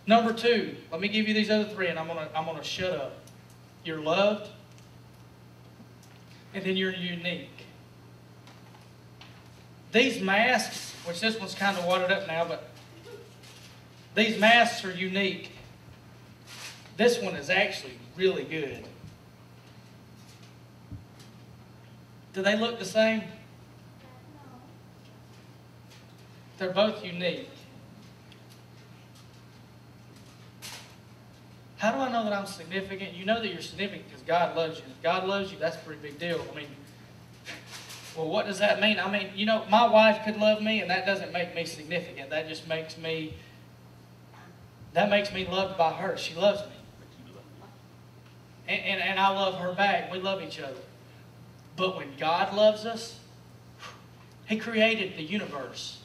Number 2, let me give you these other 3, and I'm gonna shut up. You're loved, and then you're unique. These masks, which this one's kind of wadded up now, but these masks are unique. This one is actually really good. Do they look the same? They're both unique. How do I know that I'm significant? You know that you're significant because God loves you. If God loves you, that's a pretty big deal. I mean, well, what does that mean? I mean, you know, my wife could love me, and that doesn't make me significant. That just makes me loved by her. She loves me. And I love her back. We love each other. But when God loves us, He created the universe.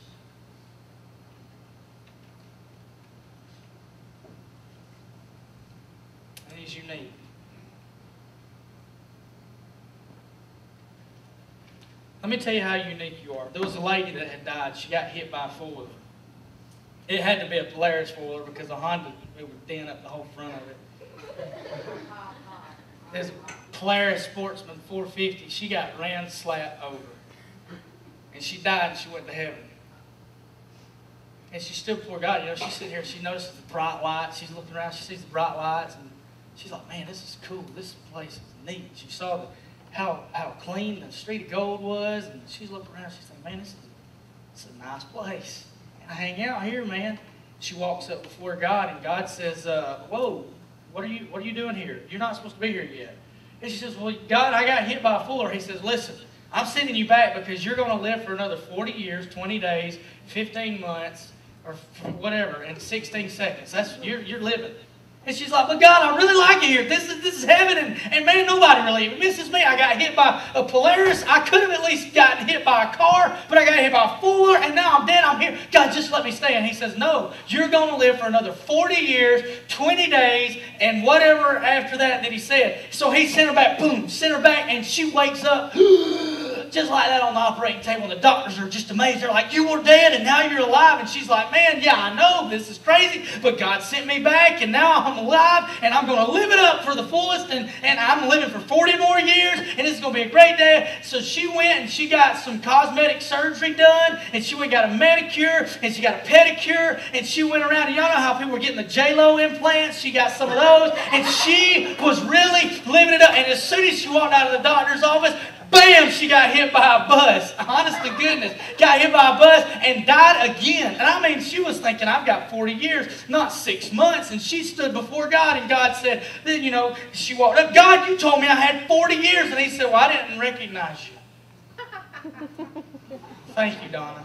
And He's unique. Let me tell you how unique you are. There was a lady that had died. She got hit by a four-wheeler. It had to be a Polaris four-wheeler because a Honda, it would dent up the whole front of it. There's a Polaris Sportsman 450. She got ran slap over. And she died and she went to heaven. And she stood before God. You know, she's sitting here, she notices the bright lights. She's looking around, she sees the bright lights, and she's like, man, this is cool. This place is neat. She saw how clean the street of gold was, and she's looking around, she's like, man, this is a nice place. I hang out here, man. She walks up before God, and God says, whoa, what are you doing here? You're not supposed to be here yet. And she says, well, God, I got hit by a fool. He says, listen, I'm sending you back because you're going to live for another 40 years, 20 days, 15 months, or whatever, and 16 seconds. You're living. And she's like, but God, I really like it here. This is heaven, and man, nobody really misses me. I got hit by a Polaris. I could have at least gotten hit by a car, but I got hit by a four-wheeler, and now I'm dead. I'm here. God, just let me stay. And He says, no, you're going to live for another 40 years, 20 days, and whatever after that He said. So He sent her back, boom, sent her back, and she wakes up just like that on the operating table. And the doctors are just amazed. They're like, you were dead, and now you're alive. And she's like, man, yeah, I know, this is crazy, but God sent me back, and now I'm alive, and I'm going to live it up for the fullest, and I'm living for 40 more years, and it's going to be a great day. So she went, and she got some cosmetic surgery done, and she went and got a manicure, and she got a pedicure, and she went around, and y'all know how people were getting the J-Lo implants. She got some of those, and she was really living it up. And as soon as she walked out of the doctor's office, bam, she got hit by a bus. Honest to goodness, got hit by a bus and died again. And I mean, she was thinking, I've got 40 years, not 6 months. And she stood before God, and God said, then, you know, she walked up, God, you told me I had 40 years. And He said, well, I didn't recognize you. Thank you, Donna.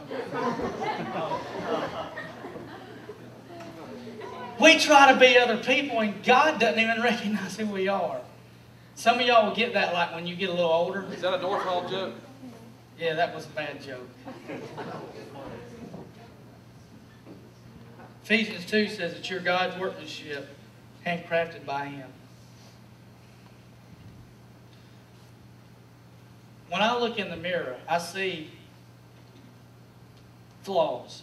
We try to be other people, and God doesn't even recognize who we are. Some of y'all will get that like when you get a little older. Is that a Northall joke? Yeah, that was a bad joke. Ephesians 2 says that you're God's workmanship, handcrafted by Him. When I look in the mirror, I see flaws.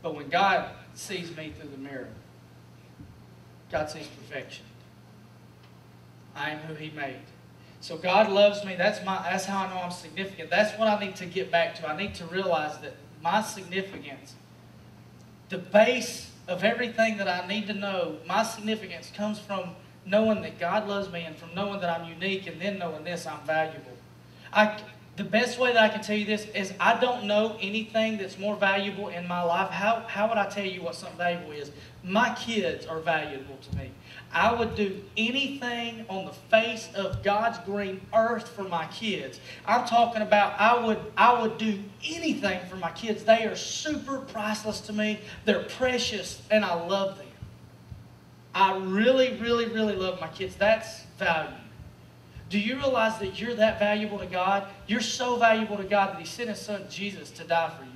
But when God sees me through the mirror, God sees perfection. I am who He made. So God loves me. That's how I know I'm significant. That's what I need to get back to. I need to realize that my significance, the base of everything that I need to know, my significance comes from knowing that God loves me, and from knowing that I'm unique, and then knowing this, I'm valuable. The best way that I can tell you this is I don't know anything that's more valuable in my life. How would I tell you what something valuable is? My kids are valuable to me. I would do anything on the face of God's green earth for my kids. I'm talking about I would do anything for my kids. They are super priceless to me. They're precious, and I love them. I really, really, really love my kids. That's value. Do you realize that you're that valuable to God? You're so valuable to God that He sent His Son Jesus to die for you.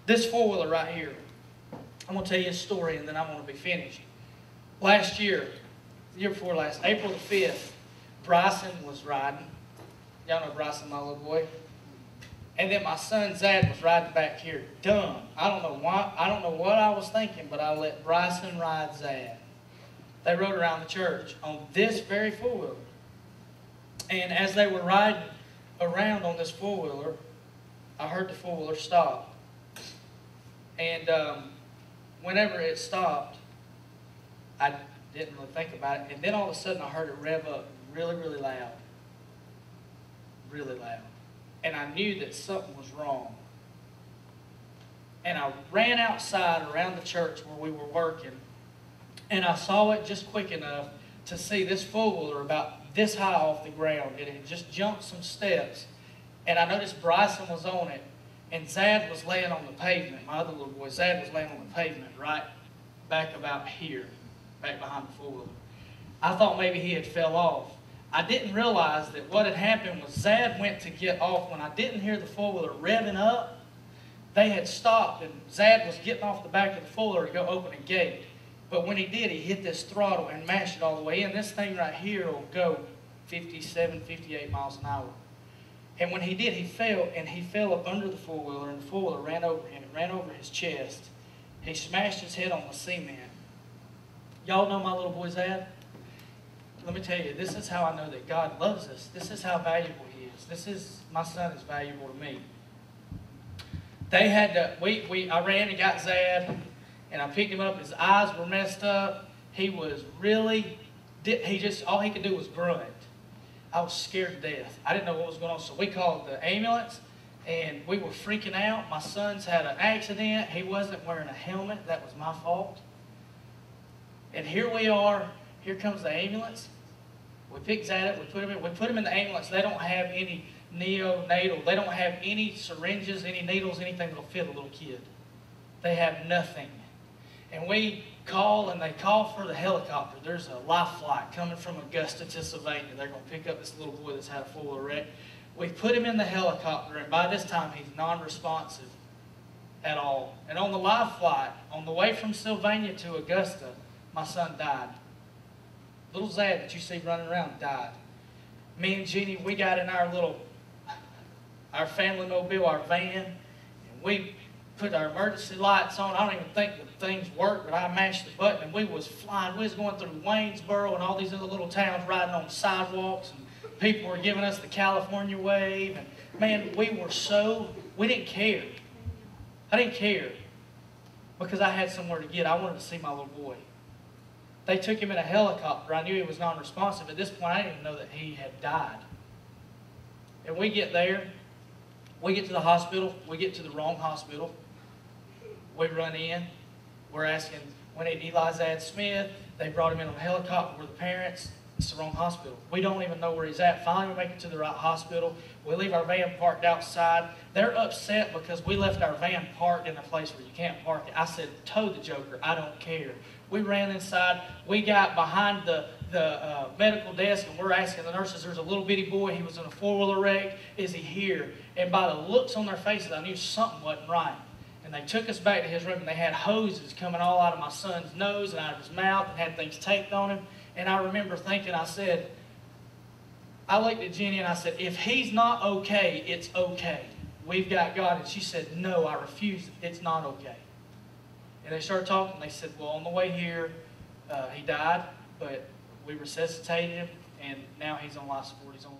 This four-wheeler right here, I'm going to tell you a story, and then I'm going to be finished. Last year, the year before last, April the 5th, Bryson was riding. Y'all know Bryson, my little boy. And then my son Zad was riding back here, dumb. I don't know why. I don't know what I was thinking, but I let Bryson ride Zad. They rode around the church on this very four-wheeler. And as they were riding around on this four-wheeler, I heard the four-wheeler stop. And whenever it stopped, I didn't really think about it. And then all of a sudden, I heard it rev up really, really loud. Really loud. And I knew that something was wrong. And I ran outside around the church where we were working, and I saw it just quick enough to see this four-wheeler about this high off the ground. It had just jumped some steps, and I noticed Bryson was on it, and Zad was laying on the pavement. My other little boy, Zad, was laying on the pavement right back about here, back behind the four-wheeler. I thought maybe he had fell off. I didn't realize that what had happened was Zad went to get off. When I didn't hear the four-wheeler revving up, they had stopped, and Zad was getting off the back of the four-wheeler to go open a gate. But when he did, he hit this throttle and mashed it all the way in. This thing right here will go 57, 58 miles an hour. And when he did, he fell, and he fell up under the four-wheeler, and the four-wheeler ran over him. It ran over his chest. He smashed his head on the cement. Y'all know my little boy Zad? Let me tell you, this is how I know that God loves us. This is how valuable he is. My son is valuable to me. They had to, I ran and got Zad, and I picked him up. His eyes were messed up. He was really, all he could do was grunt. I was scared to death. I didn't know what was going on, so we called the ambulance, and we were freaking out. My son's had an accident. He wasn't wearing a helmet. That was my fault. And here we are. Here comes the ambulance. We picked Zad up. We put him in the ambulance. They don't have any neonatal. They don't have any syringes, any needles, anything that'll fit a little kid. They have nothing. And we call, and they call for the helicopter. There's a life flight coming from Augusta to Sylvania. They're going to pick up this little boy that's had a four-wheeler wreck. We put him in the helicopter, and by this time, he's non-responsive at all. And on the life flight, on the way from Sylvania to Augusta, my son died. Little Zad that you see running around died. Me and Jeannie, we got in our family mobile, our van, and we put our emergency lights on. I don't even think the things worked, but I mashed the button, and we was flying. We was going through Waynesboro and all these other little towns, riding on sidewalks, and people were giving us the California wave. And man, we didn't care. I didn't care because I had somewhere to get. I wanted to see my little boy. They took him in a helicopter. I knew he was non-responsive. At this point, I didn't even know that he had died. And we get there. We get to the hospital. We get to the wrong hospital. We run in. We're asking, we need Eli Zad Smith. They brought him in on a helicopter with the parents. It's the wrong hospital. We don't even know where he's at. Finally, we make it to the right hospital. We leave our van parked outside. They're upset because we left our van parked in a place where you can't park it. I said, tow the joker. I don't care. We ran inside. We got behind the medical desk, and we're asking the nurses, there's a little bitty boy. He was in a four-wheeler wreck. Is he here? And by the looks on their faces, I knew something wasn't right. And they took us back to his room, and they had hoses coming all out of my son's nose and out of his mouth and had things taped on him. And I remember thinking, I looked at Jenny and I said, if he's not okay, it's okay. We've got God. And she said, no, I refuse. It's not okay. And they started talking. They said, well, on the way here, he died, but we resuscitated him, and now he's on life support. He's on